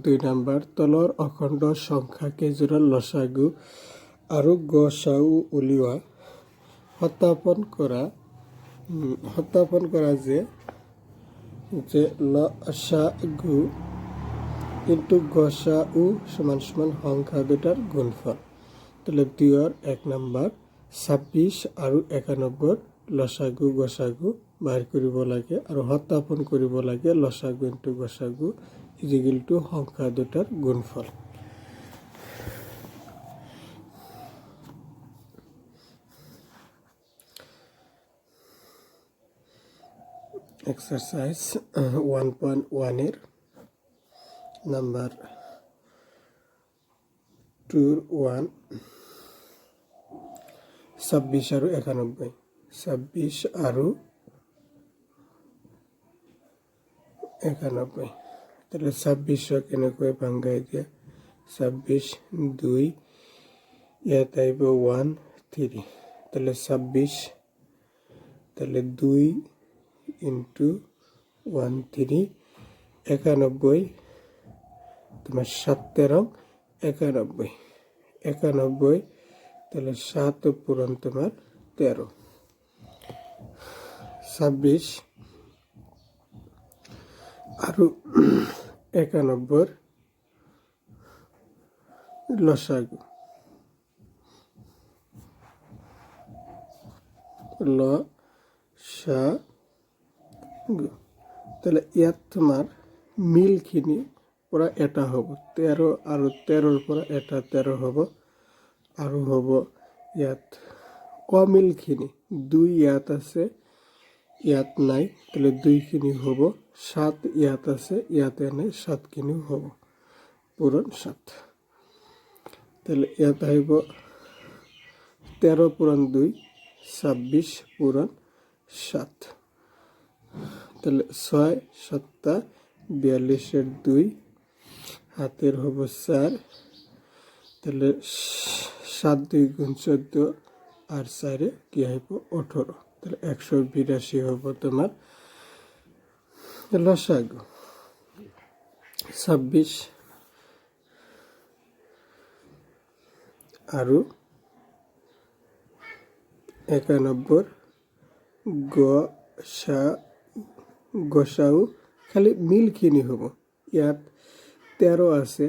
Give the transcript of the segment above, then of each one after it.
2 number তলৰ অখণ্ড সংখ্যা কেইযোৰৰ লসাগু আৰু গসাউ উলিওৱা সত্যাপন কৰা যে লসাগু ইনটু গসাউ সমান সমান সংখ্যা দুটাৰ গুণফল। তাহলে 2 1 নম্বৰ 26 আৰু 91 লসাগু গসাগু বাহিৰ কৰিব লাগে আৰু সত্যাপন কৰিব লাগে লসাগু ইনটু গসাগু ইজিকেল টু সংখ্যা দুটাৰ গুণফল। এক্সারসাইজ 1.1 এর নাম্বার 2 26 আৰু 91 26 আৰু 91 তাহলে 26 কেনেকৈ ভাঙাই দিয়া 26 2 ইয়াত আহিব 1 3 তাহলে 26 তাহলে 2 ইনটু 1 3 91 তোমার 7 13 91 91 তাহলে 7 পূরণ তোমার 13 26 আৰু 91 লসাগু তাহলে ইয়াত তোমাৰ মিলখিনি পৰা এটা হ'ব 13 আৰু 13ৰ পৰা এটা 13 হ'ব আৰু হ'ব ইয়াত অমিলখিনি 2 ইয়াত আছে ইয়াত নাই তাহলে 2 খিনি হ'ব 7 ইয়াত আছে ইয়াতে নাই 7 খিনি হ'ব পূরণ 7 তাহলে ইয়াত আহিব 13 পূরণ 2 26 পূরণ 7 তাহলে 6 7 42 এর 2 হাতের হব 4 তাহলে 7 2 গুণ 14 আর 4 কি হইব 18 তাহলে 182 হব তোমার লসাগু 26 আৰু 91 গসাউ খালি মিলখিনি হব ইয়াত 13 আছে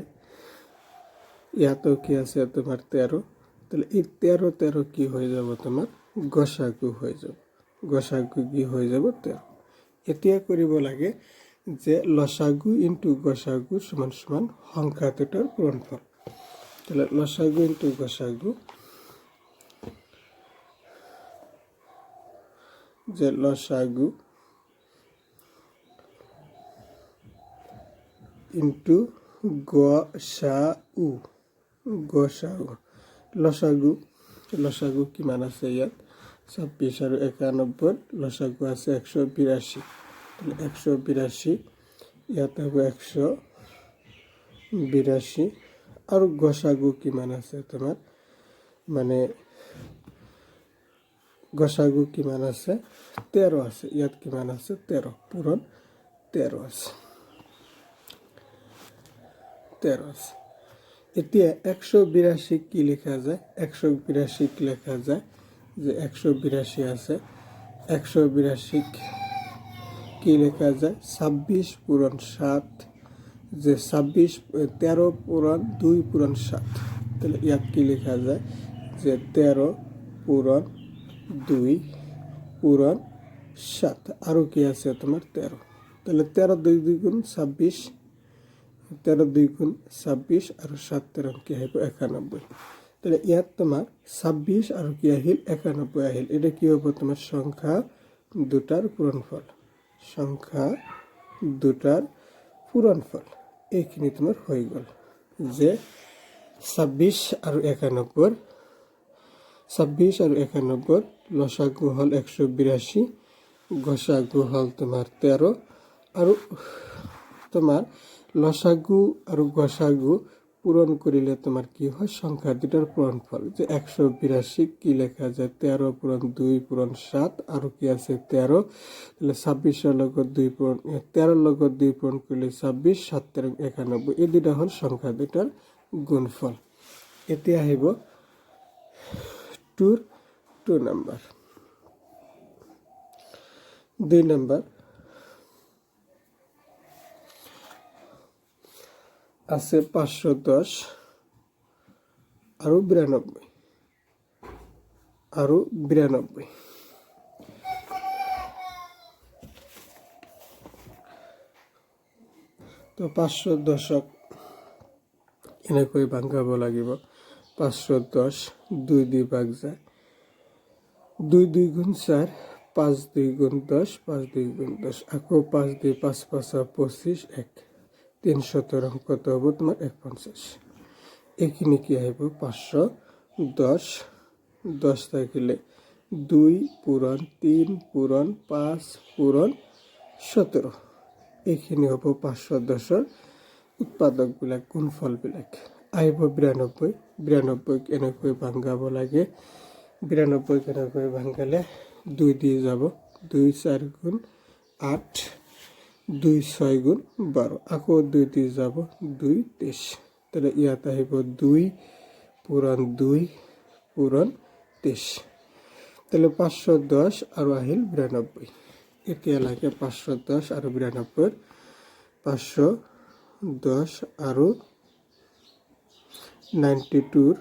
ইয়াতো কি আছে তোমার 13 তাহলে এই 13 13 কি হয়ে যাব তোমার গসাগু হয়ে যাব গসাগু কি হয়ে যাব 13 এতিয়া কৰিব লাগে যে লসাগু ইনটু গসাগু সমান সমান সংখ্যা দুটাৰ গুণফল তাহলে লসাগু ইনটু গসাগু যে লসাগু ইনটু গসাউ লসাগু কিমান আছে ইয়াত 26 আৰু 91 লসাগু আছে 182 তাহলে 182 ইয়াত হবে 182 আৰু গসাগু কিমান আছে তোমার মানে গসাগু কিমান আছে 13 আছে ইয়াত কিমান আছে 13 পূরণ 13 আছে 13 আছে এতিয়া 182 কি লেখা যায় 182 কি লেখা যায় যে 182 আছে 182 কি লেখা যায় 26 পূরণ 7 যে 26 13 পূরণ 2 পূরণ 7 তাহলে ইয়াত কি লেখা যায় যে 13 পূরণ 2 পূরণ 7 আৰু কি আছে তোমার 13 তাহলে 13 2 2 গুণ 26 13 2 গুণ 26 আৰু 7 13 কি হইব 91 তাহলে ইয়াত তোমার 26 আৰু কি আহিল 91 আহিল এটা কি হ'ব তোমার সংখ্যা দুটাৰ পূরণফল সংখ্যা দুটাৰ পূরণফল এইখিনি তোমার হয়ে গেল যে 26 আৰু 91 26 আৰু 91 লসাগু হল 182 গসাগু হল তোমার 13 আৰু তোমার লসাগু আৰু গসাগু পূরণ করিলে তোমার কি হয় সংখ্যা দুটার পূরণফল যে 182 কি লেখা যায় 13 পূরণ 2 পূরণ 7 আর কি আছে 13 তাহলে 26 এর লগে 2 পূরণ 13 লগে 2 পূরণ করলে 26 7 13 91 এই দুটা হল সংখ্যা দুটার গুণফল। এতে আহিব 2 নাম্বার। 2 নাম্বার আছে 510 আরো 92 আরো 92। তো 510 এনেকৈ ভাঙাব লাগিব। 510 2 2 ভাগ যায় 2 2 গুণ 4 5 2 গুণ 10 5 2 গুণ 10 আকৌ 5 2 5 5 25 1 317 কত হব তোমার 150। এইখিনি কি আহিব 510 10 থাকিলে 2 পূরণ 3 পূরণ 5 পূরণ 17 এইখিনি হব 510 উৎপাদক বিলাক গুণফল বিলাক আহিব 92। 92 এনেকৈ ভাঙাব লাগে। 92 এনেকৈ ভাঙালে 2 দিয়ে যাব 2 4 গুণ 8 2 6 গুণ 12 আকৌ 2 দিয়ে যাব 2 23। তাহলে ইয়াত আহিব 2 পূরণ 2 পূরণ 23। তাহলে 510 আর আহিল 92। এতিয়া লাগে 510 আর 92 510 আর 92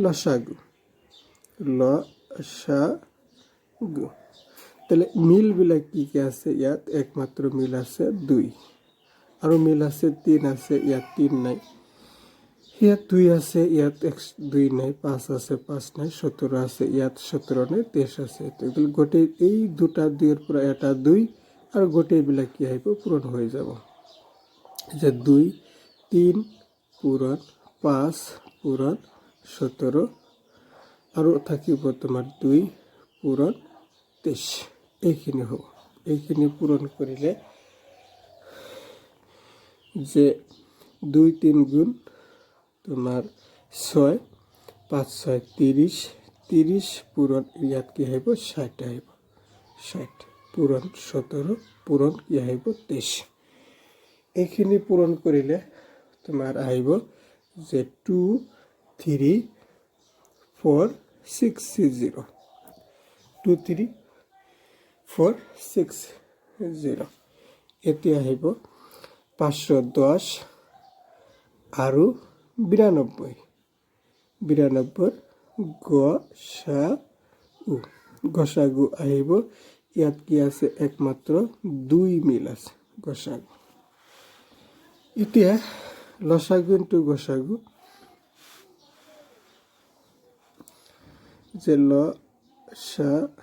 লসাগু লসাগু। তাহলে মিল বিলাক কি কি আছে ইয়াত একমাত্র মিল আছে 2 আর মিল আছে 3 আছে ইয়াত 3 নাই ইয়াত 2 আছে ইয়াত 2 নাই 5 আছে 5 নাই 17 আছে ইয়াত 17 নাই 23 আছে। তাহলে গোটে এই দুটা 2 এর পর এটা 2 আর গোটে বিলাক কি হইব পূরণ হয়ে যাব যে 2 3 পূরণ 5 পূরণ 17 আর থাকিব তোমার 2 পূরণ 23। এইখিনি হব। এইখিনি পূরণ করিলে যে 2 3 গুণ তোমার 6 5 6 30 30 পূরণ ইয়াত কি হইব 60 হইব 60 পূরণ 17 পূরণ কি হইব 23। এইখিনি পূরণ করিলে তোমার আহিব যে 2 3 4 6 0 2 3 4 6 0। এটি আহিব 510 আৰু 92 92 গসাগু আহিব ইয়াত কি আছে একমাত্র 2 মিল আছে গসাগু। এতিয়া লসাগু ইনটু গসাগু যে লসাগু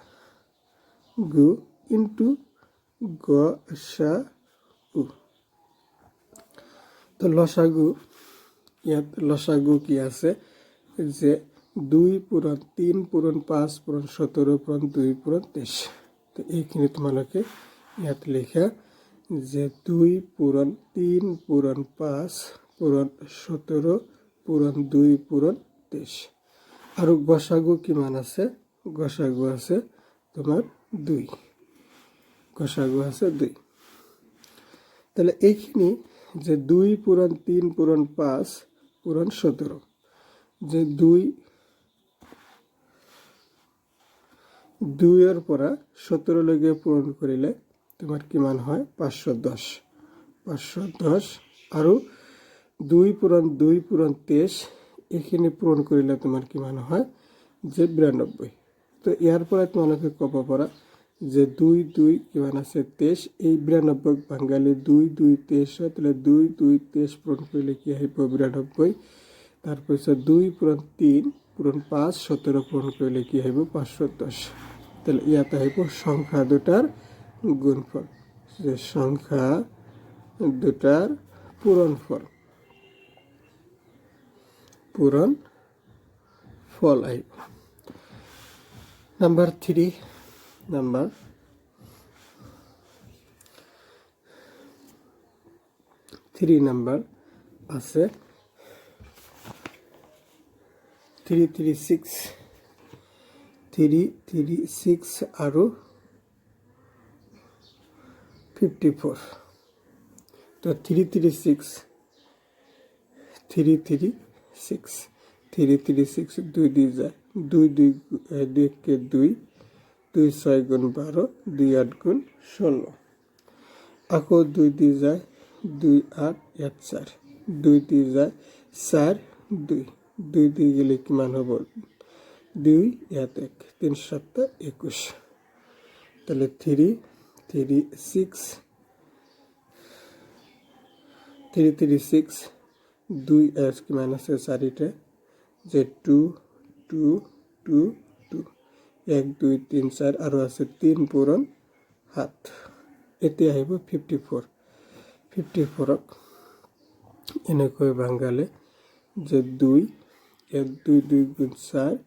ইনটু গসাগু। তো লসাগু ইয়াত লসাগু কি আছে যে 2 পূরণ 3 পূরণ 5 পূরণ 17 পূরণ 2 পূরণ 23। তো এইখিনি তোমালোকে ইয়াত লেখা যে 2 পূরণ 3 পূরণ 5 পূরণ 17 পূরণ 2 পূরণ 23 আর গসাগু কিমান আছে গসাগু আছে তোমার 2 গসাগু আছে 2। তাহলে এইখিনি যে 2 পূরণ 3 পূরণ 5 পূরণ 17 যে 2 এর পরা 17 লগে পূরণ করিলে তোমার কিমান হয় 510 510 আর 2 পূরণ 2 পূরণ 23 এইখিনি পূরণ করিলে তোমার কিমান হয় যে 92। তো ইয়ার পরে তোমালোকে কব পারা যে 2 2 কিমান আছে 23 এই 92 ভাঙালে 2 2 23 হয় তাহলে 2 2 23 পূরণ করিলে কি হইব 92। তারপর 2 পূরণ 3 পূরণ 5 17 পূরণ করিলে কি হইব 510। তাহলে ইয়াতে হইব সংখ্যা দুটার গুণফল যে সংখ্যা দুটার পূরণফল পূরণ ফল আইব। নাম্বার 3 নাম্বার 3 নাম্বার আছে 336 336 আৰু 54 তো 336 2 দিয়ে যায় 2 কে 2 2 6 গুণ 12 2 8 গুণ 16 আকৌ 2 দিয়ে যায় 2 8 1 4 2 দিয়ে যায় 4 2 2 দিয়ে গেলে কিমান হ'ব 2 1 3 7 21 তাহলে 336 2 এর কিমান আছে 4টা যে 2 2 2 2 1 2 3 4 আৰু আছে 3 পূৰণ 7 এতিয়া আহিব 54 54ক এনেকৈ ভাঙালে যে 2 1 2 2 গুণ 4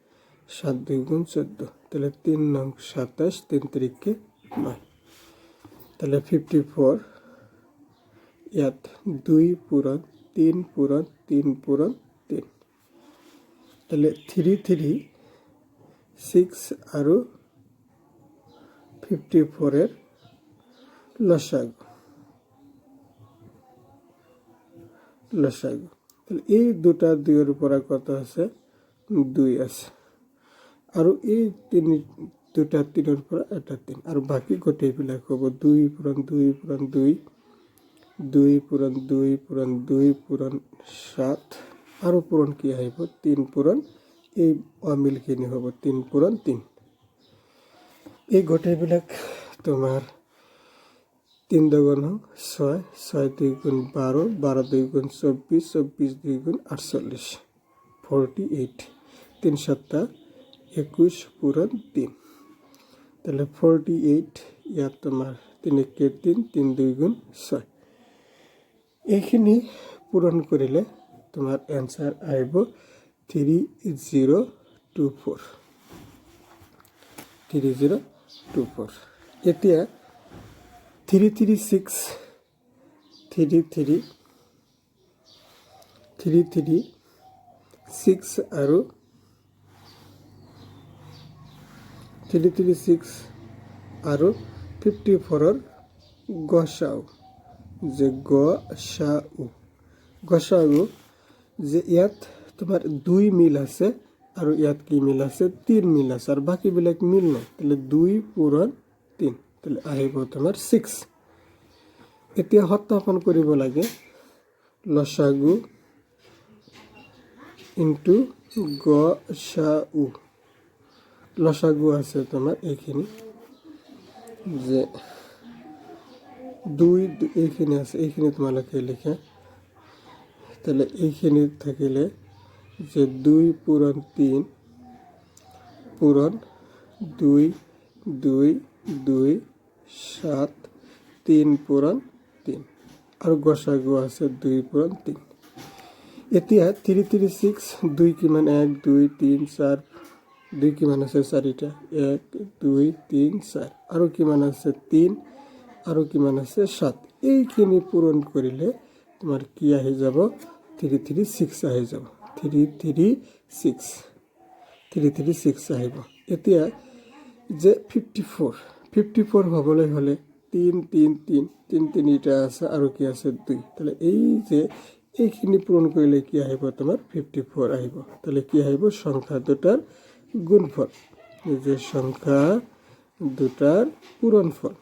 7 2 গুণ 14 তাহলে 3 নং 27 3 তারিখে 9 তাহলে 54 ইয়াত 2 পূরণ 3 পূরণ 3 পূরণ 3 তাহলে 336 আৰু 54 এর লসাগু তাহলে এই দুটা 2 এর উপর কত আছে 2 আছে আৰু এই দুটা 3 এর উপর এটা 3 আর বাকি গোটেইবিলাক হ'ব 2 পূরণ 2 পূরণ 2 2 পূরণ 2 পূরণ 2 পূরণ 7 আৰু পূরণ কি আহিব 3 পূরণ এই অমিলখিনি হ'ব 3 পূরণ 3 এই গোটেইবিলাক তোমাৰ 3 দুগুণ 6 6 2 গুণ 12 12 2 গুণ 24 24 2 গুণ 48 48 3 7 21 পূরণ 3 তাহলে 48 ইয়াত তোমার 3 কে 3 3 2 গুণ 6 এইখিনি পূরণ করিলে তোমার অ্যান্সার আইব 3024 3024 এতিয়া 336 আৰু 336 আৰু 54 এর গসাউ যে গসাউ যে ইয়াত তোমার 2 মিল আছে আৰু ইয়াত কি মিল আছে 3 মিল আছে আর বাকি বিলাক মিল নাই তাহলে 2 পূরণ 3 তাহলে আহিব তোমার 6 এতিয়া সত্যাপন কৰিব লাগে লসাগু ইনটু গসাউ লসাগু আছে তোমার এইখিনি যে 2 এইখিনি আছে এইখিনি তোমালোকে লিখা তাহলে এইখিনি থাকিলে যে 2 পূরণ 3 পূরণ 2 2 2 7 3 পূরণ 3 আর গসাগু আছে 2 পূরণ 3 এতিয়া 336 2 কিমান 1 2 3 4 2 কিমান আছে 4টা 1 2 3 4 আৰু কিমান আছে 3 আৰু কিমান আছে 7 এইখিনি পূরণ করিলে তোমার কি আহি যাব 336 আহি যাব 336 আহিব এতিয়া যে 54 হবলৈ হলে 3 3 3 3 3টা আছে আৰু কি আছে 2 তাহলে এই যে এইখিনি পূরণ করিলে কি আহিব তোমার 54 আহিব তাহলে কি আহিব সংখ্যা দুটার গুণফল এই যে সংখ্যা দুটার পূরণফল